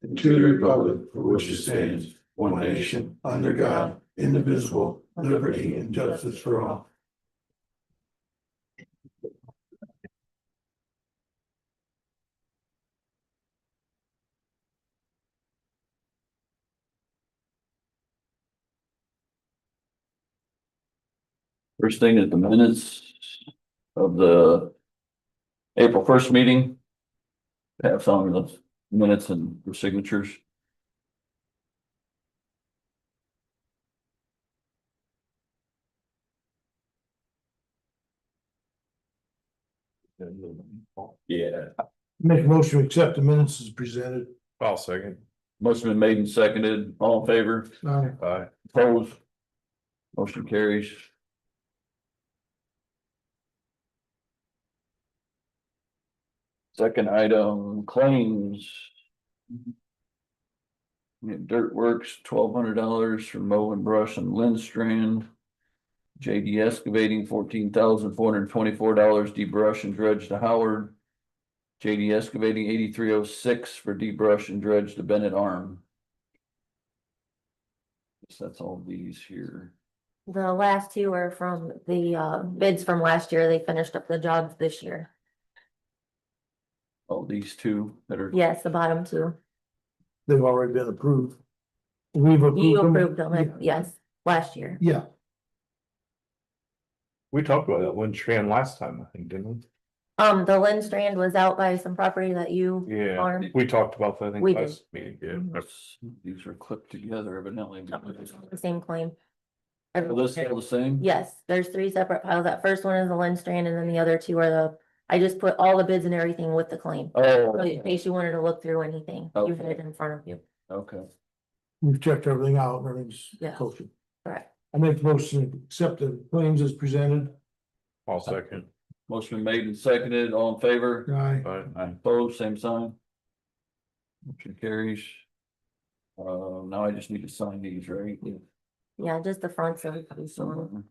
and to the republic for which it stands, one nation, under God, indivisible, liberty and justice for all. First thing is the minutes of the April 1st meeting. Have some of those minutes and for signatures. Yeah. Make a motion to accept the minutes as presented. I'll second. Motion been made and seconded. All in favor? Aye. Opposed? Motion carries. Second item, claims. Dirt Works, $1,200 for mow and brush and Lindstrand. JD Excavating, $14,424, debrush and dredge to Howard. JD Excavating, $8306 for debrush and dredge to Bennett Arm. Guess that's all these here. The last two are from the bids from last year. They finished up the jobs this year. Oh, these two that are. Yes, the bottom two. They've already been approved. We've You approved approved them, yes, last year. Yeah, We talked about that one strand last time, I think, didn't we? The Lindstrand was out by some property that you Yeah, farmed. we talked about that, I think, We last meeting, yeah. Mhm. These are clipped together evidently. The same claim. Are those all the same? Yes, there's three separate piles. That first one is the Lindstrand and then the other two are the, I just put all the bids and everything with the claim. Oh, So in case you wanted to look through anything, you had it in front of you. okay. we've checked everything out and everything's Yeah. kosher. Correct. I make the motion to accept the claims as presented. I'll second. Motion been made and seconded. All in favor? Aye. Aye. Opposed, same sign. Motion carries. Now I just need to sign these, right? Yeah, just the fronts of each one.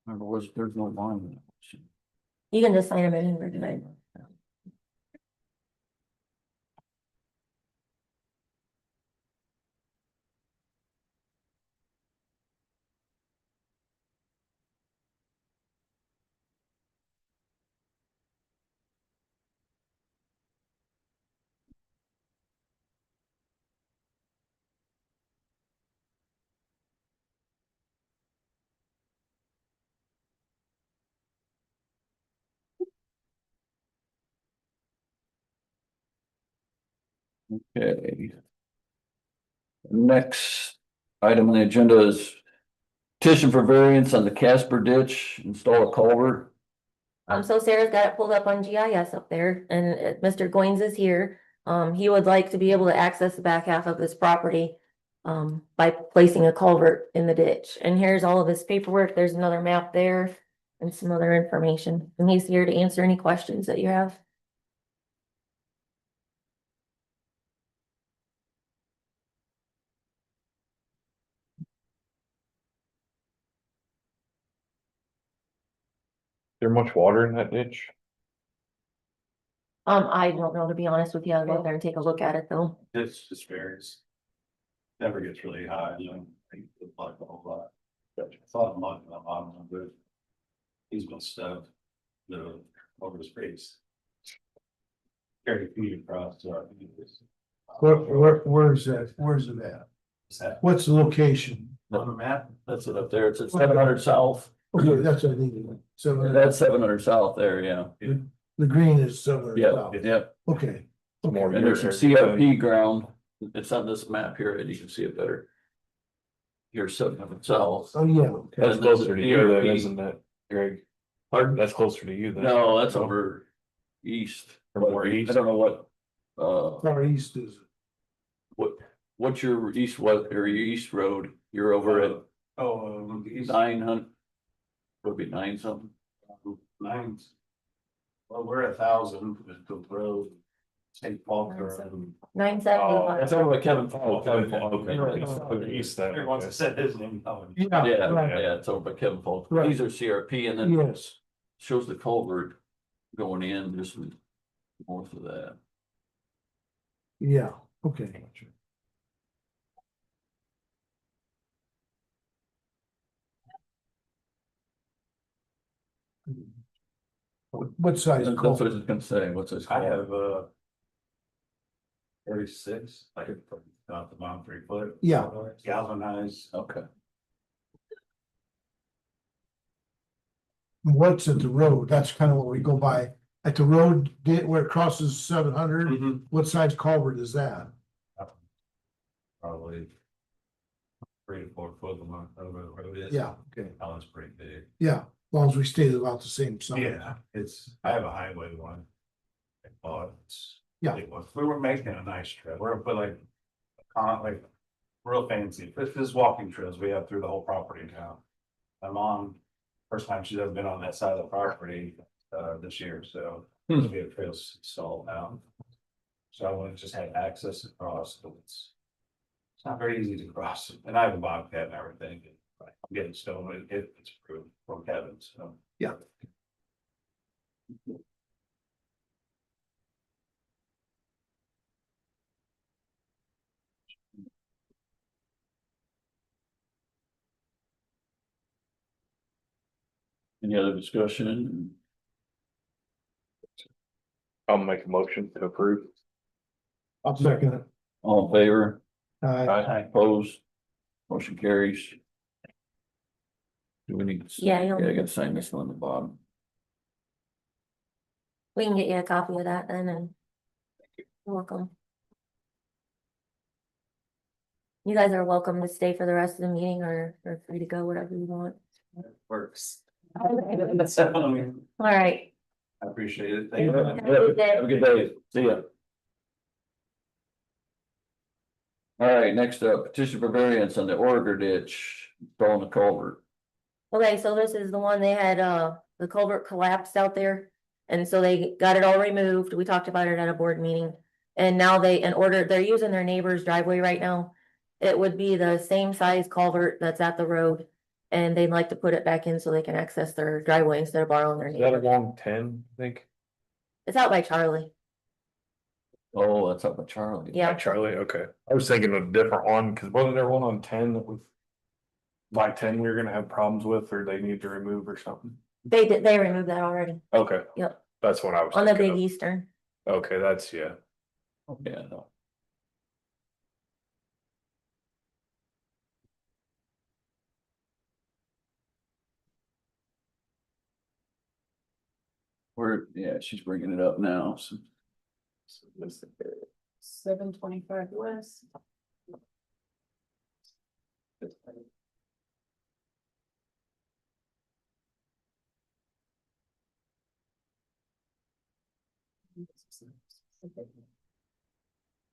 Remember, there's no line. You can just sign them in here tonight. Okay. Next item on the agenda is petition for variance on the Casper ditch, install a culvert. So Sarah's got it pulled up on GIS up there and Mr. Goins is here. He would like to be able to access the back half of this property. By placing a culvert in the ditch. And here's all of his paperwork. There's another map there. And some other information. And he's here to answer any questions that you have. There much water in that ditch? I don't know, to be honest with you. I'll go out there and take a look at it though. It's just varies. Never gets really high, you know, I think it's like a whole lot. But I thought I'm not, but he's been stuck, over his face. Carry feet across, so I think it's. Where's that? Where's it at? Is that What's the location? on the map? That's it up there. It's at 700 south. Okay, that's what I needed. So That's 700 south there, yeah. the green is somewhere. Yeah, south. yeah. Okay. More And there's some CRP ground. It's on this map here and you can see it better. Here's 700 south. Oh, yeah. Okay. That's closer to you then, ERP. isn't it, Greg? Pardon? That's closer to you then. No, that's over east. Or more east. I don't know what, Far east is. what's your east, what, or your east road? You're over at He's 900. Would be 9 something. nines. Well, we're 1,000, the road, St. Paul. 975. That's over by Kevin Falk. Okay. East then. Everyone okay. said his name. Yeah. Yeah, right. yeah, it's over by Kevin Falk. Right. These are CRP and then Yes. shows the culvert going in, just North of that. Yeah, okay. What size That's what I was culvert? gonna say, what's this I called? have, 36, like, not the bottom 3 foot. Yeah. Galvanized. Okay, What's at the road? That's kind of what we go by. At the road where it crosses 700, Mhm. what size culvert is that? Probably 3 to 4 foot long, whatever the road is. Yeah, okay. That one's pretty big. Yeah, as long as we stay about the same size. Yeah, I have a highway one. I bought, Yeah. big one. We were making a nice trail, we're gonna put like real fancy, this is walking trails we have through the whole property now. My mom, first time she's ever been on that side of the property, this year, so we have trails installed now. So I want to just have access across, but it's not very easy to cross, and I have a bobcat and everything. I'm getting stone, it's approved from Kevin, so. Yeah. any other discussion? I'll make a motion to approve. I'll second it. All in favor? Aye. Opposed? Motion carries. Do we need? Yeah, I you'll- gotta sign this one on the bottom. We can get you a copy of that then and. You're welcome. You guys are welcome to stay for the rest of the meeting or free to go, whatever you want. Works. All I right, appreciate it, thank you. Have a good day. Have a good day, see ya. All right, next up, petition for variance on the Orator ditch, installing the culvert. okay, so this is the one they had, the culvert collapsed out there. And so they got it all removed. We talked about it at a board meeting. And now they're using their neighbor's driveway right now. It would be the same size culvert that's at the road. And they'd like to put it back in so they can access their driveway instead of borrowing their Is that neighbor. along 10, I think? It's out by Charlie. Oh, that's up with Charlie. Yeah. Charlie, okay. I was thinking of a different one, cause wasn't there one on 10 that was. By 10, we were gonna have problems with, or they need to remove or something? They removed that already Okay. Yep. That's what I was on the thinking Big of. Eastern. Okay, that's, yeah. Yeah, no. Yeah, she's bringing it up now, so. 725 west.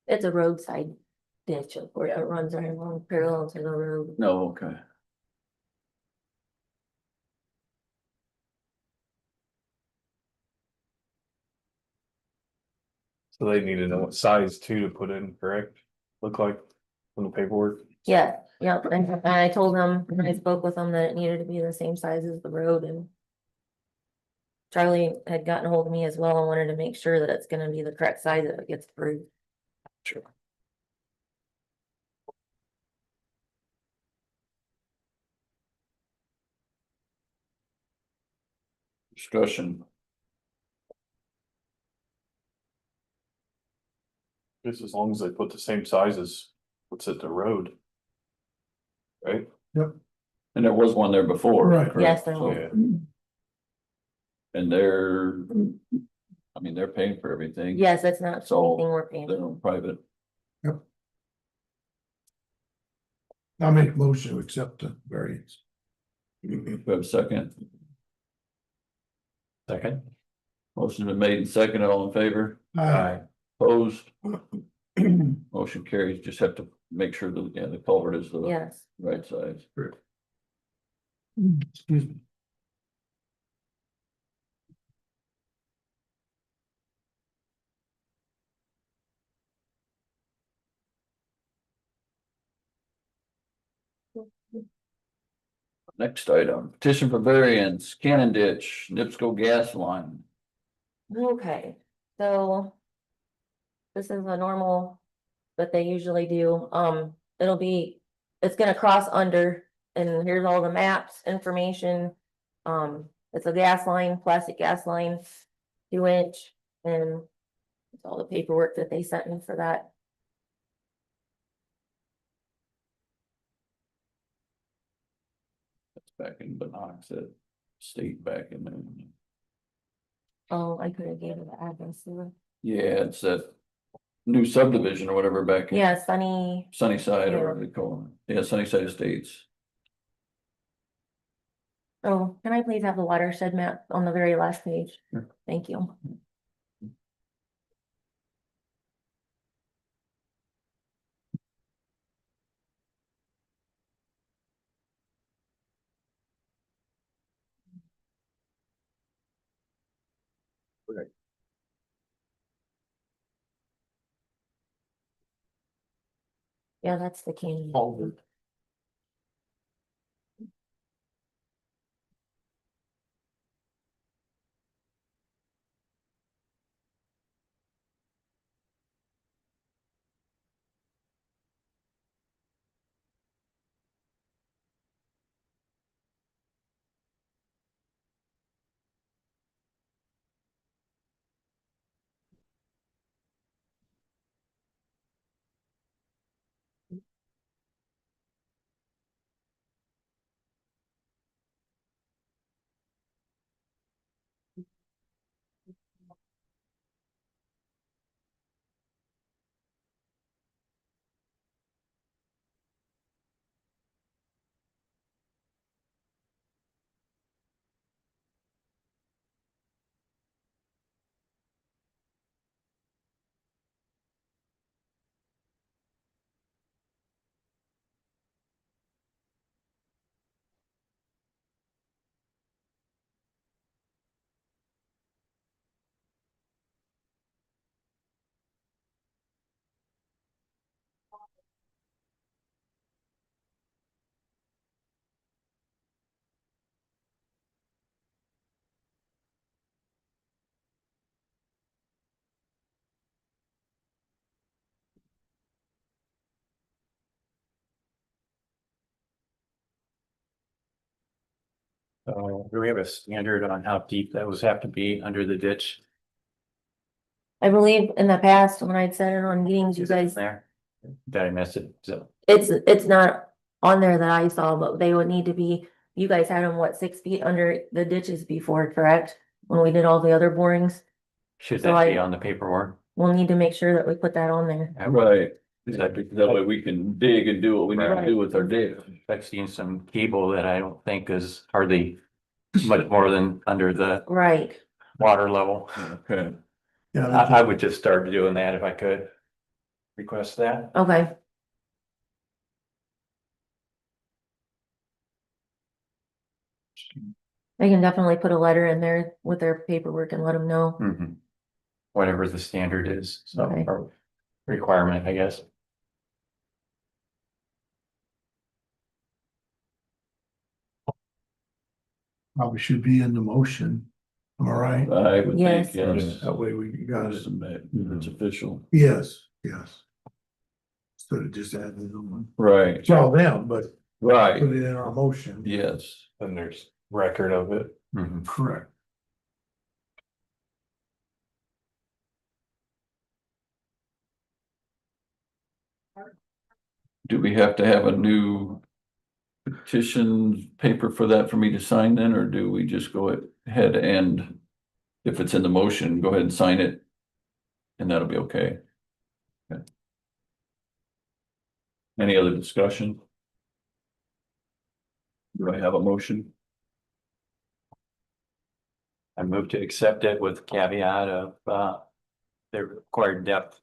It's a roadside ditch where it runs right along parallel to the road. No, okay. So they need to know what size too to put in, correct? Look like on the paperwork. Yeah, yeah, and I told them, and I spoke with them that it needed to be the same size as the road and. Charlie had gotten a hold of me as well and wanted to make sure that it's gonna be the correct size if it gets approved. Sure. Discussion. Just as long as they put the same size as what's at the road. Right? And there was one there before. Right. correct? Yes, there So- was. And they're paying for everything. Yes, it's not So, anything we're paying. They're on private. I'll make motion to accept the variance. We have a second. Second. Motion been made and second, all in favor, Aye. opposed? Motion carries, just have to make sure that, yeah, the culvert is the Yes, right size. Excuse me. Next item, petition for variance, Cannon Ditch, NIPSCO gas line. okay, So. This is a normal, that they usually do, it's gonna cross under, and here's all the maps, information. It's a gas line, plastic gas line, 2 inch, and it's all the paperwork that they sent me for that. That's back in Benox, that state back in there. Oh, I could have gave her the address. Yeah, it's that new subdivision or whatever back in Yeah, Sunny, Sunnyside or whatever they call it. Yeah, Sunnyside Estates. oh, can I please have the watershed map on the very last page? Sure. Thank you. Yeah, that's the king. So do we have a standard on how deep those have to be under the ditch? I believe in the past, when I'd said it on meetings, you Is it guys, there? Did I miss it? So, it's not on there that I saw, but they would need to be, you guys had them, what, 6 feet under the ditches before, correct? When we did all the other borings, should So that be I- on the paperwork? we'll need to make sure that we put that on there. Right. Is that- That way we can dig and do what we need to do with our data. I've seen some cable that I don't think is hardly much more than under the Right, water level. Okay. Yeah, I would just start doing that if I could. Request that. okay. I can definitely put a letter in there with their paperwork and let them know. Mhm. Whatever the standard is, so, Okay. or requirement, I guess. probably should be in the motion. Am I right? I would Yes. think, yes. That way we got it. It's official. Yes, yes. Instead of just adding it on. Right, It's all them, but put right, it in our motion. yes. Then there's record of it. Mhm. Correct. Do we have to have a new petition paper for that for me to sign then, or do we just go ahead and if it's in the motion, go ahead and sign it? And that'll be okay. Okay. Any other discussion? Do I have a motion? I move to accept it with caveat of, the required depth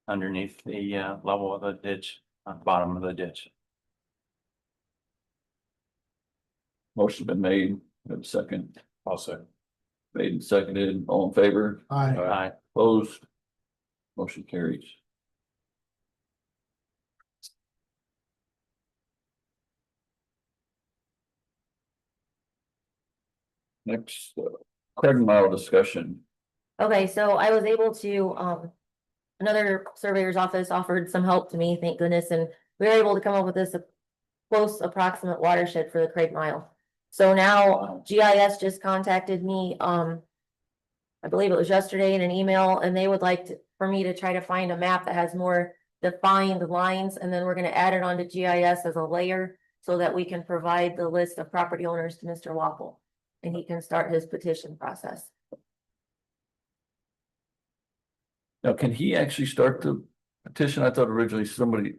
underneath the, level of the ditch, bottom of the ditch. Motion been made, have a second, Also, made and seconded, all in favor, I, Aye. opposed? Motion carries. Next, Craig Mile discussion. Okay, so I was able to, another surveyor's office offered some help to me, thank goodness, and we were able to come up with this close approximate watershed for the Craig Mile. So now GIS just contacted me, I believe it was yesterday in an email, and they would like for me to try to find a map that has more defined lines, and then we're gonna add it onto GIS as a layer so that we can provide the list of property owners to Mr. Waffle, and he can start his petition process. Now, can he actually start the petition? I thought originally something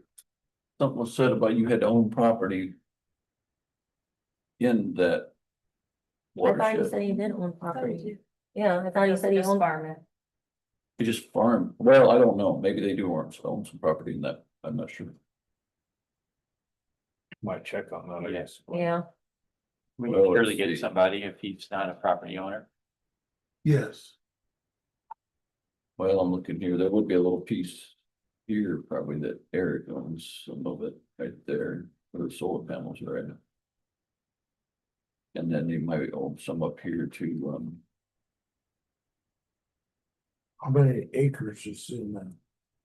was said about you had to own property in that I thought he watershed. said he did own property. Yeah, I thought he said he owned. farming. You just farm. Well, I don't know. Maybe they do own some property in that. I'm not sure. Might check on that, I guess. Yeah, We Well, can surely let's get see. somebody if he's not a property owner. Yes, Well, I'm looking here. There would be a little piece here probably that Eric owns some of it right there where the solar panels are at. And then they might own some up here too. how many acres is in that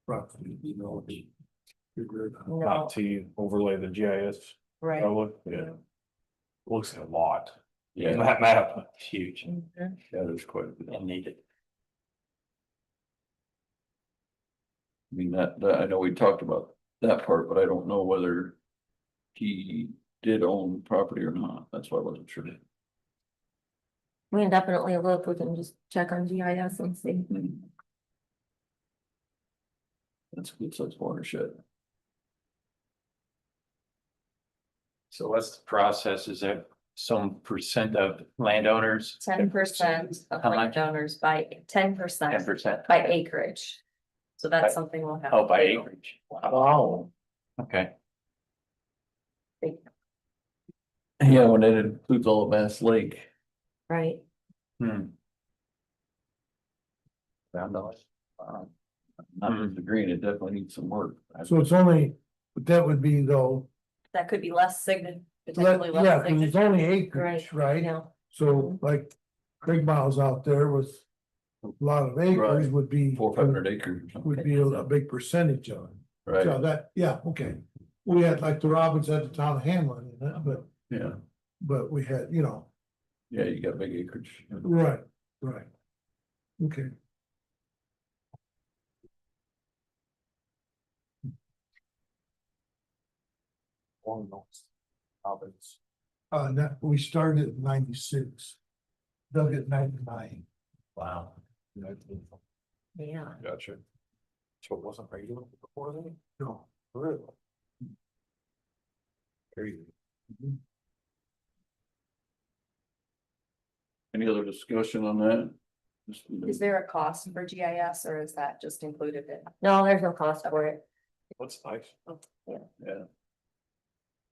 property, you know? Figure it out. no, Not to overlay the GIS, right. probably, yeah. Looks like a lot. Yeah, That map. It's huge Mhm. yeah, there's quite a bit. and needed. I mean, that, I know we talked about that part, but I don't know whether he did own property or not. That's why I wasn't sure. We can definitely look, we can just check on GIS and see. That's a good size watershed. So what's the process? Is there some percent of landowners? 10% of How much? landowners by 10% 10%? by acreage. So By- that's something we'll have. Oh, to by do. acreage. Wow. Okay, Yeah, when it includes all of Bass Lake. Right, hmm, Not the green, it definitely needs some work. So it's only, but that would be though, That could be less potentially yeah, less cause it's only acreage, right, right? yeah, So like Craig Miles out there with a lot of acres Right. would be. 400 acres or something, Would be a big percentage of it. right? So that, yeah, okay. We had like the Robins at the town of Hamlin in it, Yeah, but we had, you know, yeah, you got big acreage. right, right. Okay, that, we started in 96. Dug at 99. wow. yeah. Gotcha. So it wasn't regular before then? No, Really? Crazy. Any other discussion on that? Is there a cost for GIS or is that just included in? No, there's no cost for it. That's nice. Yeah.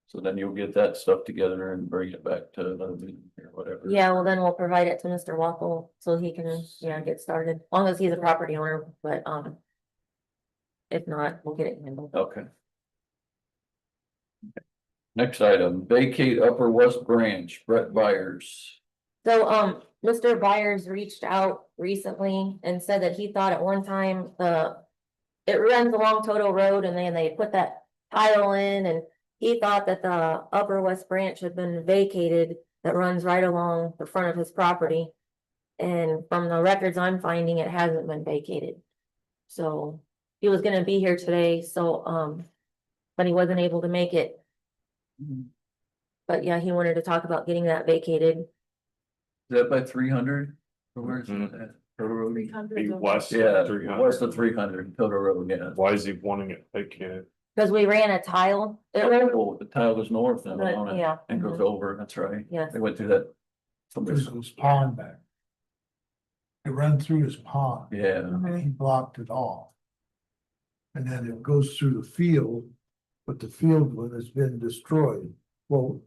So then you'll get that stuff together and bring it back to another meeting or whatever. Yeah, well, then we'll provide it to Mr. Waffle so he can, yeah, get started, as long as he's a property owner, but, if not, we'll get it handled. Okay. Next item, vacate Upper West Branch, Brett Byers. So, Mr. Byers reached out recently and said that he thought at one time, it runs along Toto Road and then they put that tile in and he thought that the Upper West Branch had been vacated that runs right along the front of his property. And from the records I'm finding, it hasn't been vacated. So he was gonna be here today, so, but he wasn't able to make it. But yeah, he wanted to talk about getting that vacated. Is that by 300? Or where's Mhm. that? Toto Road? Be west Yeah, of 300. west of 300, Toto Road, yeah. Why is he wanting it vacated? Cause we ran a tile. It ran, Oh, the tile goes north now, but, don't it? yeah. And goes mhm, over, that's right. Yes. They went through that. there's this pond back. It ran through his pond. Yeah, And he blocked it off. And then it goes through the field, but the field one has been destroyed. Well,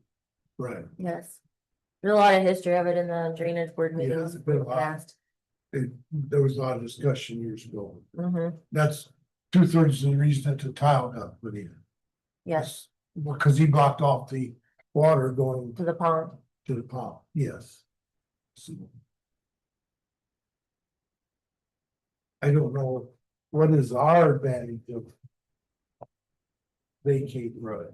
right, Yes. There's a lot of history of it in the drainage board Yeah, meetings it's been a in the lot. past. there was a lot of discussion years ago. Mhm, That's 2/3 of the reason that the tile got put in. yes, Because he blocked off the water going to the pond. to the pond, yes. So, I don't know, what is our advantage of vacating? Right.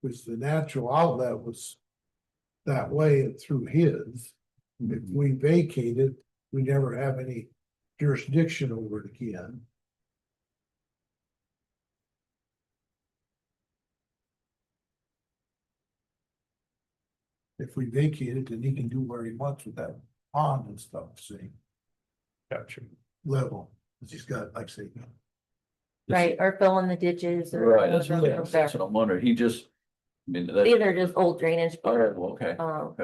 Because the natural outlet was that way through his. If we vacate it, we never have any jurisdiction over it again. If we vacate it, then he can do where he wants with that pond and stuff, see, Gotcha. level, 'cause he's got, like, say. Right, or fill in the ditches or. Right, that's what I'm wondering. He just, I mean, that. These are just old drainage. All right, well, okay. Um,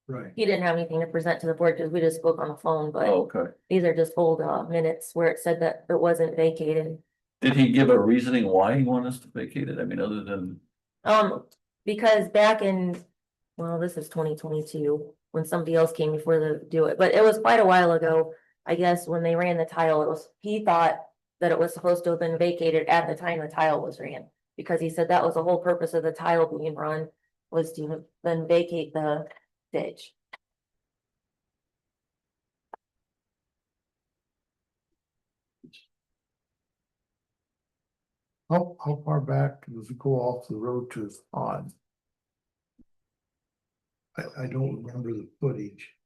Right. he didn't have anything to present to the board because we just spoke on the phone, but Oh, okay. these are just old minutes where it said that it wasn't vacated. Did he give a reasoning why he wanted us to vacate it? I mean, other than, Because back in, well, this is 2022, when somebody else came before the do it, but it was quite a while ago. I guess when they ran the tile, he thought that it was supposed to have been vacated at the time the tile was ran. Because he said that was the whole purpose of the tile being run, was to then vacate the ditch. How far back does it go off the road to his pond? I don't remember the footage.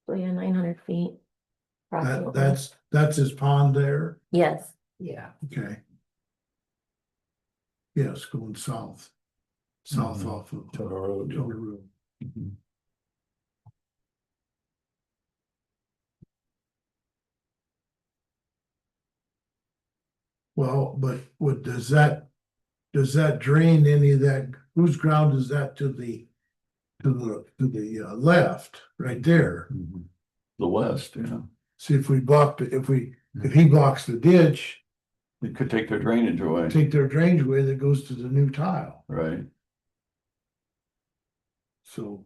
So yeah, 900 feet. approximately. That's his pond there, Yes, Yeah. okay. Yes, going south. South Mhm. off of Total Road. Total Road. Well, but what does that drain any of that, whose ground is that to the? To the left, right there. the west, you know, See if we block, if he blocks the ditch, it could take their drainage away, take their drainage away that goes to the new tile, right? so.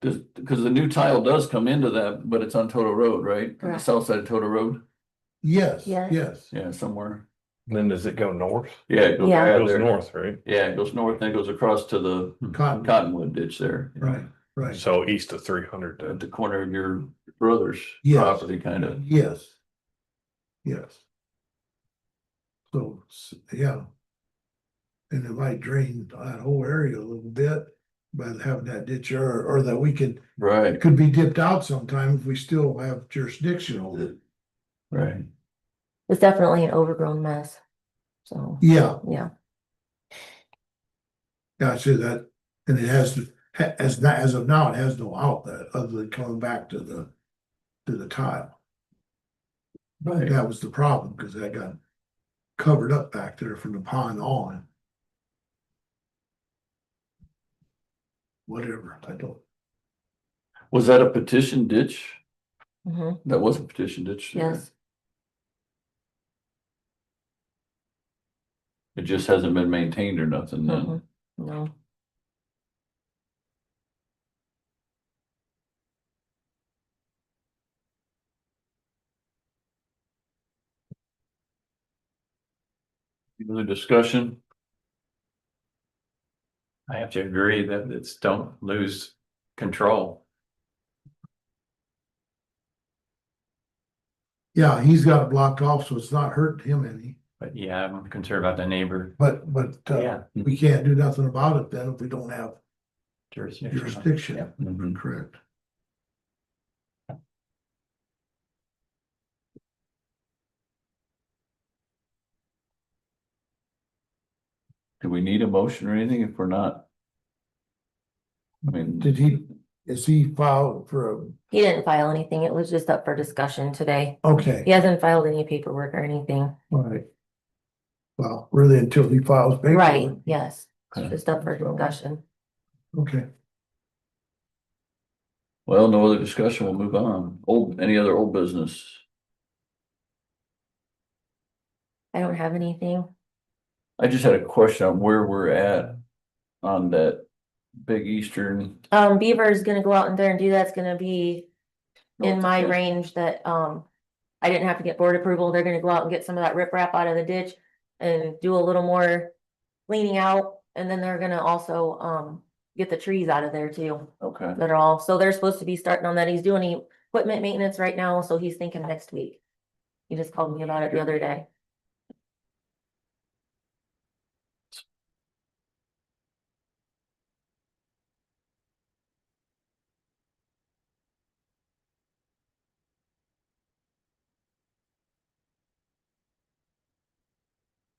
Because the new tile does come into that, but it's on Total Road, right? On the Correct. south side of Total Road, Yes, Yes. yes, yeah, somewhere. Then does it go north? Yeah, it goes, Yeah. It yeah, goes there. north, right? Yeah, it goes north, then it goes across to the cotton, Cottonwood ditch there. right, right, So east of 300 At then. the corner of your brother's Yes. property, kind of. yes. Yes. So, yeah. And it might drain that whole area a little bit by having that ditch or that we could, Right, it could be dipped out sometime if we still have jurisdiction over it. right. it's definitely an overgrown mess. So, Yeah, yeah, yeah, I see that, and it has, as of now, it has no outlet other than coming back to the tile. Right. That was the problem, because that got covered up back there from the pond on. Whatever, I don't, Was that a petition ditch? mhm, That was a petition ditch. there. yes, It just hasn't been maintained or nothing then. mhm, no. Any other discussion? I have to agree that it's don't lose control. yeah, he's got it blocked off, so it's not hurting him any, But yeah, I'm concerned about the neighbor but, Yeah. we can't do nothing about it then if we don't have jurisdiction. jurisdiction, Mhm. correct? Do we need a motion or anything if we're not? I mean. Is he filed for He didn't file anything. It was just up for discussion today. okay, He hasn't filed any paperwork or anything. all right. Well, really until he files paperwork. Right, yes, Okay. it's just up for discussion. Okay, Well, no other discussion, we'll move on. Any other old business? I don't have anything. I just had a question on where we're at on that big eastern. Beaver is gonna go out in there and do that's gonna be in my Okay. range that, I didn't have to get board approval. They're gonna go out and get some of that riprap out of the ditch and do a little more cleaning out. And then they're gonna also, get the trees out of there too. Okay, That are all, so they're supposed to be starting on that. He's doing equipment maintenance right now, so he's thinking next week. He just called me about it the other day.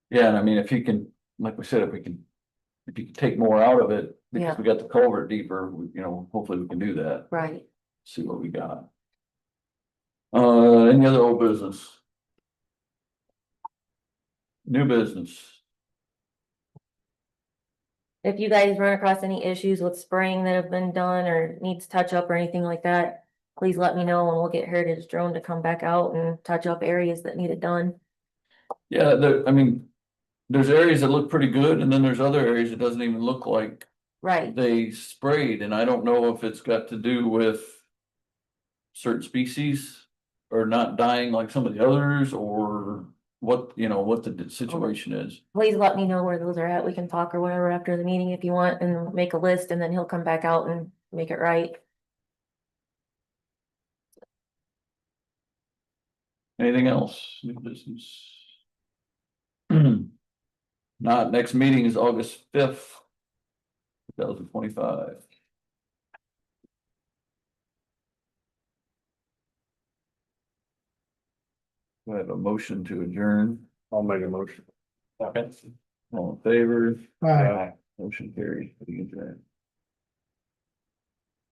yeah, and I mean, if he can, like we said, if you can take more out of it, Yeah. because we got the culvert deeper, you know, hopefully we can do that, Right. see what we got. Any other old business? New business? If you guys run across any issues with spraying that have been done or needs touch up or anything like that, please let me know and we'll get Heritage Drone to come back out and touch up areas that need it done. Yeah, I mean, there's areas that look pretty good, and then there's other areas that doesn't even look like Right, they sprayed, and I don't know if it's got to do with certain species or not dying like some of the others, or what, you know, what the situation is. please let me know where those are at. We can talk or whatever after the meeting if you want and make a list and then he'll come back out and make it right. Anything else? New business? Not, next meeting is August 5th, 2025. We have a motion to adjourn. I'll make a motion. Okay. All in favor? Aye. Motion carried. We adjourn.